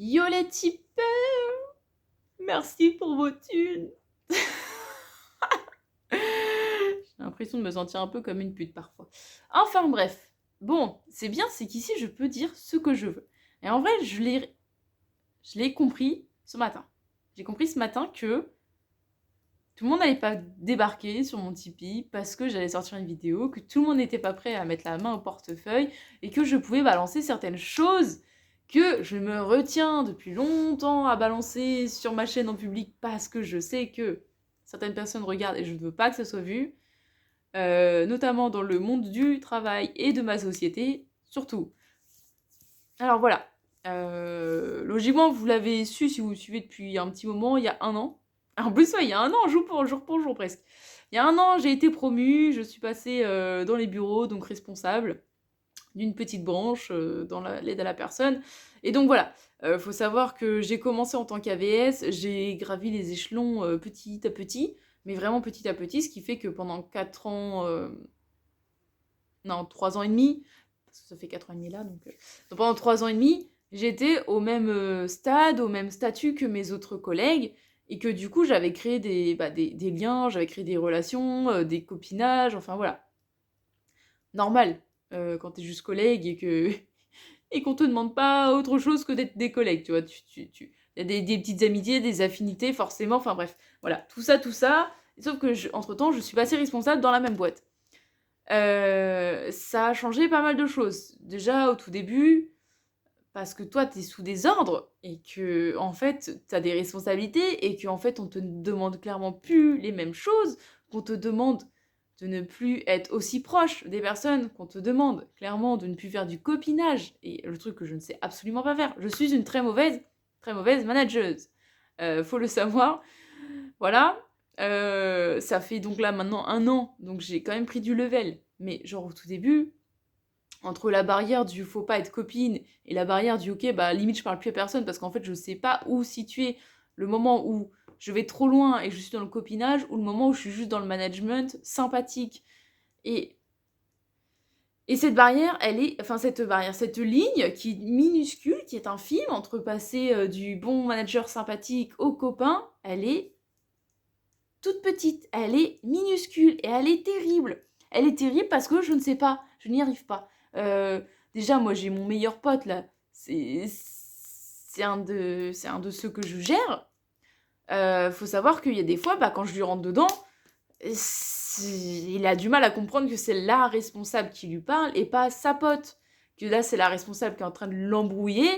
Yo les tipeurs, merci pour vos thunes. J'ai l'impression de me sentir un peu comme une pute parfois. Enfin bref, bon, c'est bien, c'est qu'ici je peux dire ce que je veux. Et en vrai, je l'ai compris ce matin. J'ai compris ce matin que tout le monde n'allait pas débarquer sur mon Tipeee parce que j'allais sortir une vidéo, que tout le monde n'était pas prêt à mettre la main au portefeuille et que je pouvais balancer certaines choses que je me retiens depuis longtemps à balancer sur ma chaîne en public parce que je sais que certaines personnes regardent et je ne veux pas que ça soit vu, notamment dans le monde du travail et de ma société, surtout. Alors voilà, logiquement vous l'avez su si vous me suivez depuis un petit moment, il y a un an. En plus, ouais, il y a un an, jour pour jour presque. Il y a un an, j'ai été promue, je suis passée dans les bureaux, donc responsable d'une petite branche dans l'aide à la personne. Et donc voilà, faut savoir que j'ai commencé en tant qu'AVS, j'ai gravi les échelons petit à petit, mais vraiment petit à petit, ce qui fait que pendant 4 ans, non, 3 ans et demi, parce que ça fait 4 ans et demi là, donc pendant 3 ans et demi, j'étais au même stade, au même statut que mes autres collègues, et que du coup, j'avais créé des liens, j'avais créé des relations, des copinages, enfin voilà. Normal, quand t'es juste collègue et que et qu'on te demande pas autre chose que d'être des collègues, tu vois. Y a des petites amitiés, des affinités, forcément, enfin bref. Voilà, tout ça. Sauf que, entre-temps, je suis passée responsable dans la même boîte. Ça a changé pas mal de choses. Déjà, au tout début, parce que toi, t'es sous des ordres et que, en fait, t'as des responsabilités et qu'en fait, on te demande clairement plus les mêmes choses, qu'on te demande de ne plus être aussi proche des personnes, qu'on te demande clairement de ne plus faire du copinage, et le truc que je ne sais absolument pas faire. Je suis une très mauvaise manageuse. Faut le savoir. Voilà. Ça fait donc là maintenant un an, donc j'ai quand même pris du level. Mais genre au tout début, entre la barrière du faut pas être copine et la barrière du ok, bah limite je parle plus à personne parce qu'en fait je sais pas où situer le moment où je vais trop loin et que je suis dans le copinage ou le moment où je suis juste dans le management sympathique. Et, et cette barrière, cette ligne qui est minuscule, qui est un film entre passer du bon manager sympathique au copain, elle est toute petite, elle est minuscule et elle est terrible. Elle est terrible parce que je ne sais pas, je n'y arrive pas. Déjà, moi j'ai mon meilleur pote là, c'est un de ceux que je gère. Faut savoir qu'il y a des fois, bah, quand je lui rentre dedans, il a du mal à comprendre que c'est la responsable qui lui parle et pas sa pote. Que là, c'est la responsable qui est en train de l'embrouiller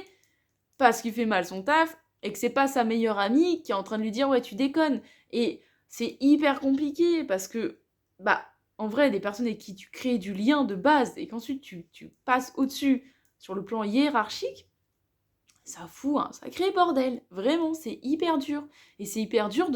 parce qu'il fait mal son taf et que c'est pas sa meilleure amie qui est en train de lui dire ouais, tu déconnes. Et c'est hyper compliqué parce que, bah, en vrai, des personnes avec qui tu crées du lien de base et qu'ensuite tu passes au-dessus sur le plan hiérarchique, ça fout un sacré bordel. Vraiment, c'est hyper dur. Et c'est hyper dur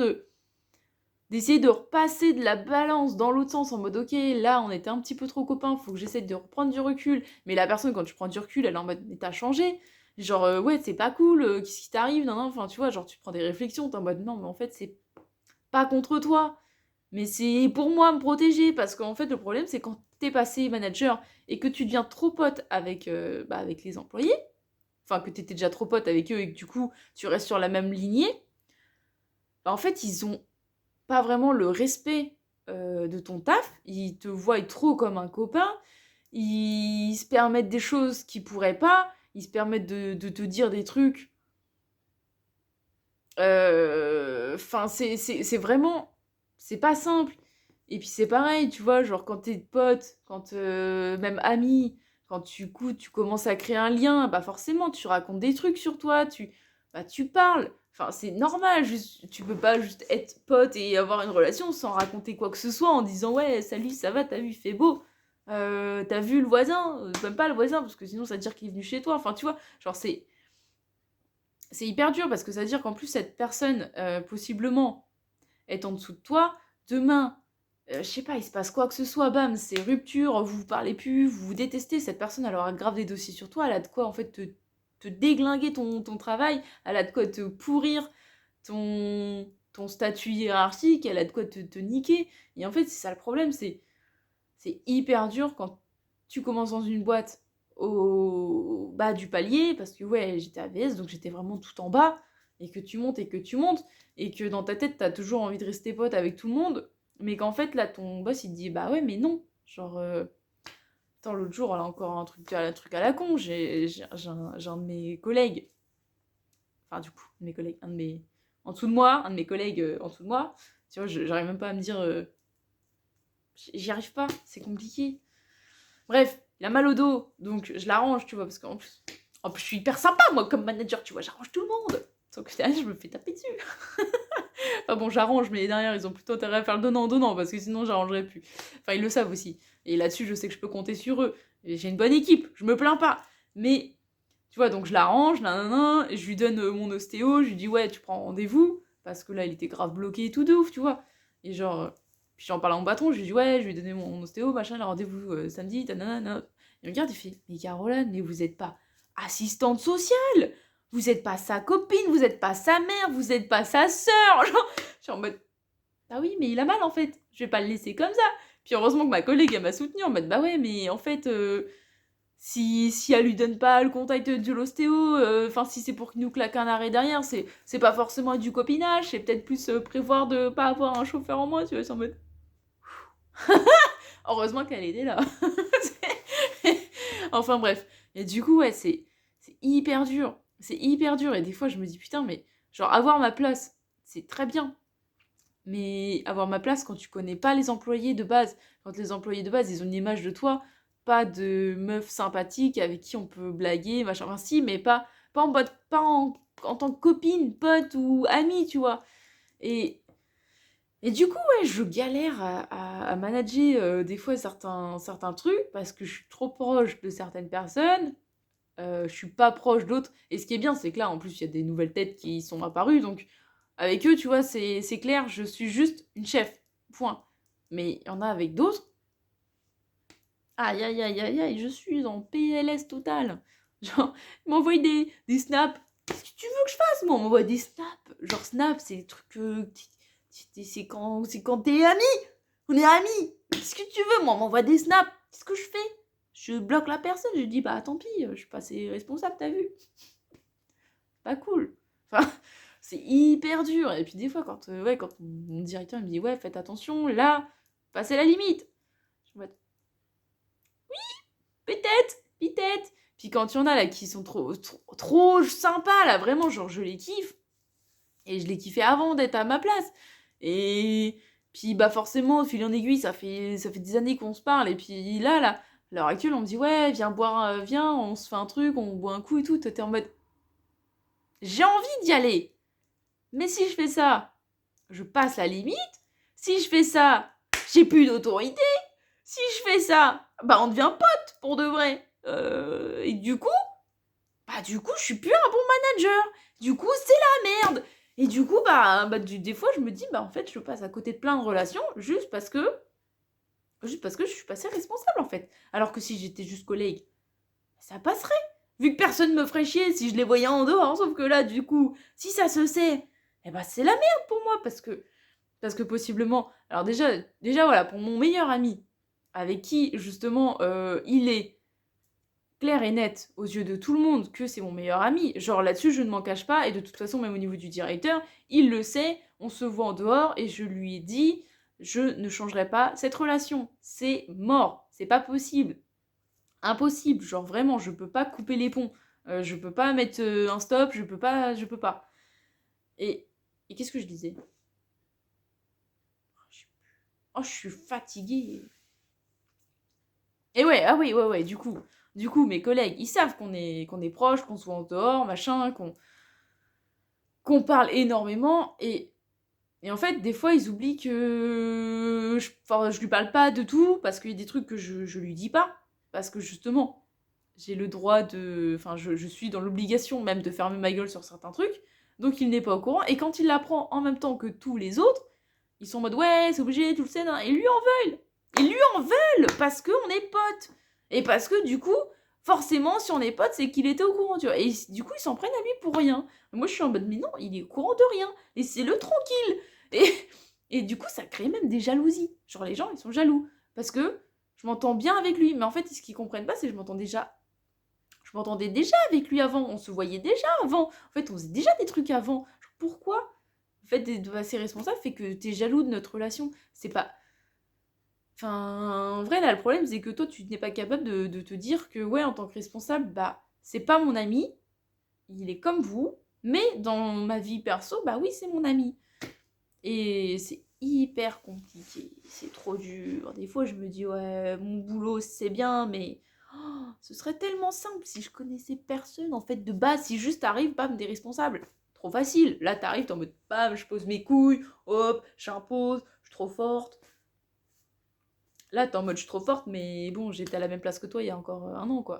d'essayer de repasser de la balance dans l'autre sens en mode ok, là on était un petit peu trop copains, faut que j'essaie de reprendre du recul. Mais la personne, quand tu prends du recul, elle est en mode mais t'as changé. Genre ouais, c'est pas cool, qu'est-ce qui t'arrive, non, non, enfin tu vois, genre tu prends des réflexions, t'es en mode non, mais en fait c'est pas contre toi, mais c'est pour moi me protéger. Parce qu'en fait, le problème c'est quand t'es passé manager et que tu deviens trop pote avec les employés, enfin que t'étais déjà trop pote avec eux et que du coup tu restes sur la même lignée, bah en fait ils ont pas vraiment le respect de ton taf, ils te voient trop comme un copain, ils se permettent des choses qu'ils pourraient pas, ils se permettent de te dire des trucs. Enfin, c'est vraiment. C'est pas simple. Et puis c'est pareil, tu vois, genre quand t'es pote, quand même ami, quand tu commences à créer un lien, bah forcément, tu racontes des trucs sur toi, tu parles. Enfin, c'est normal, juste, tu peux pas juste être pote et avoir une relation sans raconter quoi que ce soit en disant ouais, salut, ça va, t'as vu, il fait beau. T'as vu le voisin, même pas le voisin, parce que sinon ça veut dire qu'il est venu chez toi. Enfin, tu vois, genre c'est hyper dur parce que ça veut dire qu'en plus cette personne, possiblement, est en dessous de toi. Demain, je sais pas, il se passe quoi que ce soit, bam, c'est rupture, vous vous parlez plus, vous vous détestez, cette personne, elle aura grave des dossiers sur toi, elle a de quoi en fait te déglinguer ton travail, elle a de quoi te pourrir ton statut hiérarchique, elle a de quoi te niquer. Et en fait, c'est ça le problème, c'est hyper dur quand tu commences dans une boîte au bas du palier, parce que ouais, j'étais AVS, donc j'étais vraiment tout en bas, et que tu montes, et que dans ta tête, t'as toujours envie de rester pote avec tout le monde, mais qu'en fait, là, ton boss, il te dit, bah ouais, mais non, genre... Attends, l'autre jour, là, encore un truc à la con, j'ai un de mes collègues, enfin du coup, un de mes collègues, un de mes... En dessous de moi, un de mes collègues en dessous de moi, tu vois, j'arrive même pas à me dire... j'y arrive pas, c'est compliqué. Bref, il a mal au dos, donc je l'arrange, tu vois, parce qu'en plus, je suis hyper sympa, moi, comme manager, tu vois, j'arrange tout le monde. Sauf que derrière, je me fais taper dessus. Enfin bon, j'arrange, mais derrière, ils ont plutôt intérêt à faire le donnant-donnant, parce que sinon, j'arrangerai plus. Enfin, ils le savent aussi. Et là-dessus, je sais que je peux compter sur eux. Et j'ai une bonne équipe, je me plains pas. Mais, tu vois, donc je l'arrange, nanana, et je lui donne mon ostéo, je lui dis, ouais, tu prends rendez-vous, parce que là, il était grave bloqué et tout de ouf, tu vois. Et genre, puis j'en parle à mon patron, je lui dis, ouais, je lui ai donné mon ostéo, machin, le rendez-vous samedi, tanana. Il me regarde, il fait, mais Caroline, mais vous êtes pas assistante sociale, vous êtes pas sa copine, vous êtes pas sa mère, vous êtes pas sa sœur. Genre, je suis en mode, ah oui, mais il a mal en fait, je vais pas le laisser comme ça. Puis heureusement que ma collègue, elle m'a soutenue en mode, bah ouais, mais en fait, si elle lui donne pas le contact de l'ostéo, enfin, si c'est pour qu'il nous claque un arrêt derrière, c'est pas forcément du copinage, c'est peut-être plus prévoir de pas avoir un chauffeur en moins, tu vois, c'est en mode. Heureusement qu'elle était là. Enfin bref. Et du coup, ouais, c'est hyper dur. C'est hyper dur. Et des fois, je me dis, putain, mais genre, avoir ma place, c'est très bien. Mais avoir ma place quand tu connais pas les employés de base, quand les employés de base, ils ont une image de toi, pas de meuf sympathique avec qui on peut blaguer, machin. Enfin, si, mais pas en mode, pas en tant que copine, pote ou amie, tu vois. Et du coup, ouais, je galère à manager des fois certains trucs parce que je suis trop proche de certaines personnes, je suis pas proche d'autres. Et ce qui est bien, c'est que là, en plus, il y a des nouvelles têtes qui sont apparues, donc avec eux, tu vois, c'est clair, je suis juste une chef, point. Mais il y en a avec d'autres, aïe aïe aïe aïe aïe, je suis en PLS total. Genre, ils m'envoient des snaps. Qu'est-ce que tu veux que je fasse? Moi, on m'envoie des snaps. Genre, snap, c'est des trucs. C'est quand t'es amis. On est amis. Qu'est-ce que tu veux? Moi, on m'envoie des snaps. Qu'est-ce que je fais? Je bloque la personne. Je dis, bah tant pis, je suis pas assez responsable, t'as vu? Pas cool. Enfin, c'est hyper dur. Et puis, des fois, quand mon directeur il me dit, ouais, faites attention, là, passez la limite. Je me dis, peut-être, peut-être. Puis quand il y en a là qui sont trop sympas, là, vraiment, genre, je les kiffe. Et je l'ai kiffé avant d'être à ma place. Et puis, bah, forcément, au fil en aiguille, ça fait des années qu'on se parle. Et puis là, à l'heure actuelle, on me dit, ouais, viens boire, viens, on se fait un truc, on boit un coup et tout. T'es en mode, j'ai envie d'y aller. Mais si je fais ça, je passe la limite. Si je fais ça, j'ai plus d'autorité. Si je fais ça, bah, on devient potes pour de vrai. Et du coup, je suis plus un bon manager. Du coup, c'est la merde. Et du coup, des fois, je me dis, en fait, je passe à côté de plein de relations juste parce que je suis passée responsable, en fait. Alors que si j'étais juste collègue, ça passerait. Vu que personne me ferait chier si je les voyais en dehors. Sauf que là, du coup, si ça se sait, eh ben, c'est la merde pour moi parce que possiblement... Alors déjà voilà, pour mon meilleur ami, avec qui, justement, il est clair et net aux yeux de tout le monde que c'est mon meilleur ami. Genre là-dessus, je ne m'en cache pas. Et de toute façon, même au niveau du directeur, il le sait. On se voit en dehors et je lui ai dit, je ne changerai pas cette relation. C'est mort. C'est pas possible. Impossible. Genre vraiment, je peux pas couper les ponts. Je peux pas mettre un stop. Je peux pas. Et qu'est-ce que je disais? Oh, je suis fatiguée. Et ouais, ah oui, ouais, du coup, mes collègues, ils savent qu'on est proches, qu'on se voit en dehors, machin, qu'on parle énormément, et en fait, des fois, ils oublient que je lui parle pas de tout, parce qu'il y a des trucs que je lui dis pas, parce que justement, j'ai le droit enfin, je suis dans l'obligation même de fermer ma gueule sur certains trucs, donc il n'est pas au courant, et quand il l'apprend en même temps que tous les autres, ils sont en mode, ouais, c'est obligé, tu le sais, et lui en veulent. Ils lui en veulent, parce qu'on est potes. Et parce que du coup, forcément, si on est potes, c'est qu'il était au courant, tu vois. Et du coup, ils s'en prennent à lui pour rien. Moi, je suis en mode, mais non, il est au courant de rien. Laissez-le tranquille. Et, et du coup, ça crée même des jalousies. Genre, les gens, ils sont jaloux. Parce que je m'entends bien avec lui. Mais en fait, ce qu'ils comprennent pas, c'est que je m'entends déjà m'entendais déjà avec lui avant, on se voyait déjà avant. En fait, on faisait déjà des trucs avant. Genre, pourquoi le fait d'être assez responsable fait que t'es jaloux de notre relation? C'est pas... Enfin, en vrai, là, le problème, c'est que toi, tu n'es pas capable de te dire que, ouais, en tant que responsable, bah, c'est pas mon ami, il est comme vous, mais dans ma vie perso, bah oui, c'est mon ami. Et c'est hyper compliqué, c'est trop dur. Des fois, je me dis, ouais, mon boulot, c'est bien, mais ce serait tellement simple si je connaissais personne, en fait, de base, si juste t'arrives, bam, des responsables. Trop facile. Là, t'arrives, t'es en mode, bam, je pose mes couilles, hop, j'impose, je suis trop forte. Là, t'es en mode, je suis trop forte, mais bon, j'étais à la même place que toi il y a encore un an, quoi.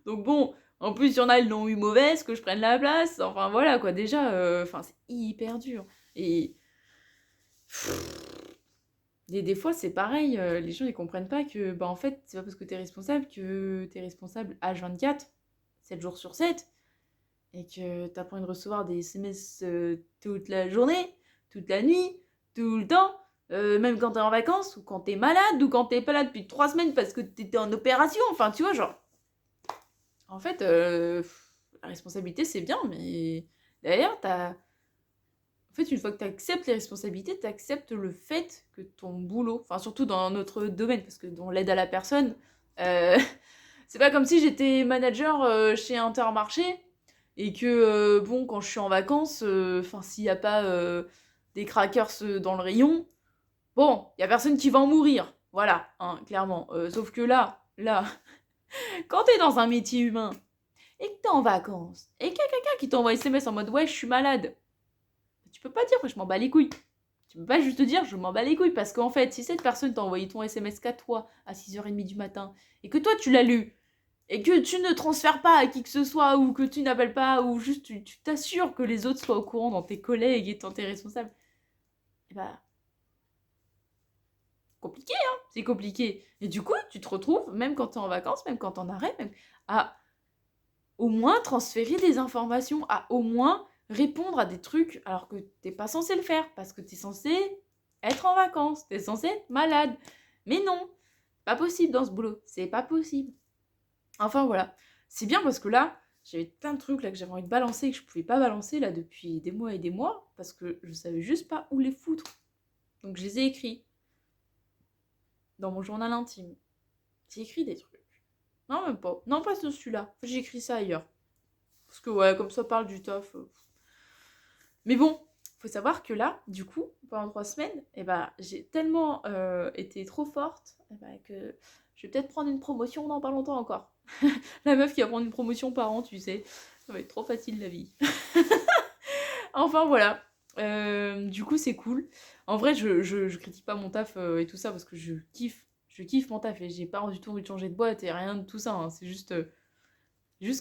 Donc bon, en plus, il y en a, ils l'ont eu mauvaise, que je prenne la place. Enfin, voilà, quoi. Déjà, enfin, c'est hyper dur. Et... Et des fois, c'est pareil. Les gens, ils comprennent pas que, bah, en fait, c'est pas parce que t'es responsable que t'es responsable H24, 7 jours sur 7, et que t'as pas envie de recevoir des SMS toute la journée, toute la nuit, tout le temps. Même quand t'es en vacances, ou quand t'es malade, ou quand t'es pas là depuis 3 semaines parce que t'étais en opération. Enfin, tu vois, genre... En fait, la responsabilité, c'est bien, mais derrière, t'as... En fait, une fois que tu acceptes les responsabilités, tu acceptes le fait que ton boulot, enfin surtout dans notre domaine, parce que dans l'aide à la personne, euh, c'est pas comme si j'étais manager chez Intermarché et que, bon, quand je suis en vacances, enfin, s'il n'y a pas des crackers dans le rayon, bon, il y a personne qui va en mourir. Voilà, hein, clairement. Sauf que là, quand t'es dans un métier humain et que t'es en vacances et qu'il y a quelqu'un qui t'envoie SMS en mode ouais, je suis malade, tu peux pas dire je m'en bats les couilles. Tu peux pas juste dire je m'en bats les couilles parce qu'en fait, si cette personne t'a envoyé ton SMS qu'à toi à 6h30 du matin et que toi tu l'as lu et que tu ne transfères pas à qui que ce soit ou que tu n'appelles pas ou juste tu t'assures que les autres soient au courant dans tes collègues et dans tes responsables, et bah compliqué, hein, c'est compliqué. Et du coup, tu te retrouves, même quand t'es en vacances, même quand t'es en arrêt, même à au moins transférer des informations, à au moins répondre à des trucs alors que t'es pas censé le faire parce que t'es censé être en vacances, t'es censé être malade. Mais non, pas possible dans ce boulot, c'est pas possible. Enfin voilà, c'est bien parce que là, j'avais plein de trucs là que j'avais envie de balancer et que je pouvais pas balancer là depuis des mois et des mois parce que je savais juste pas où les foutre. Donc je les ai écrits dans mon journal intime. J'ai écrit des trucs. Non, même pas. Non, pas sur celui-là. J'ai écrit ça ailleurs. Parce que ouais, comme ça parle du taf. Mais bon, faut savoir que là, du coup, pendant 3 semaines, eh ben, j'ai tellement été trop forte que je vais peut-être prendre une promotion dans pas longtemps encore. La meuf qui va prendre une promotion par an, tu sais. Ça va être trop facile la vie. Enfin voilà. Du coup, c'est cool. En vrai, je critique pas mon taf et tout ça parce que je kiffe. Je kiffe mon taf et j'ai pas du tout envie de changer de boîte et rien de tout ça, hein. C'est juste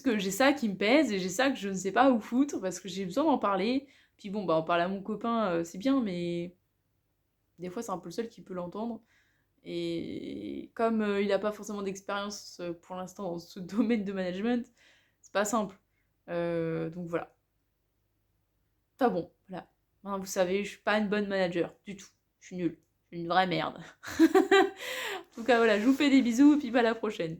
que j'ai ça qui me pèse et j'ai ça que je ne sais pas où foutre parce que j'ai besoin d'en parler. Puis bon, bah en parler à mon copain, c'est bien, mais des fois c'est un peu le seul qui peut l'entendre. Et comme il n'a pas forcément d'expérience pour l'instant dans ce domaine de management, c'est pas simple. Donc voilà. Enfin bon, voilà. Hein, vous savez, je suis pas une bonne manager, du tout. Je suis nulle. Je suis une vraie merde. En tout cas, voilà, je vous fais des bisous, et puis bah, à la prochaine.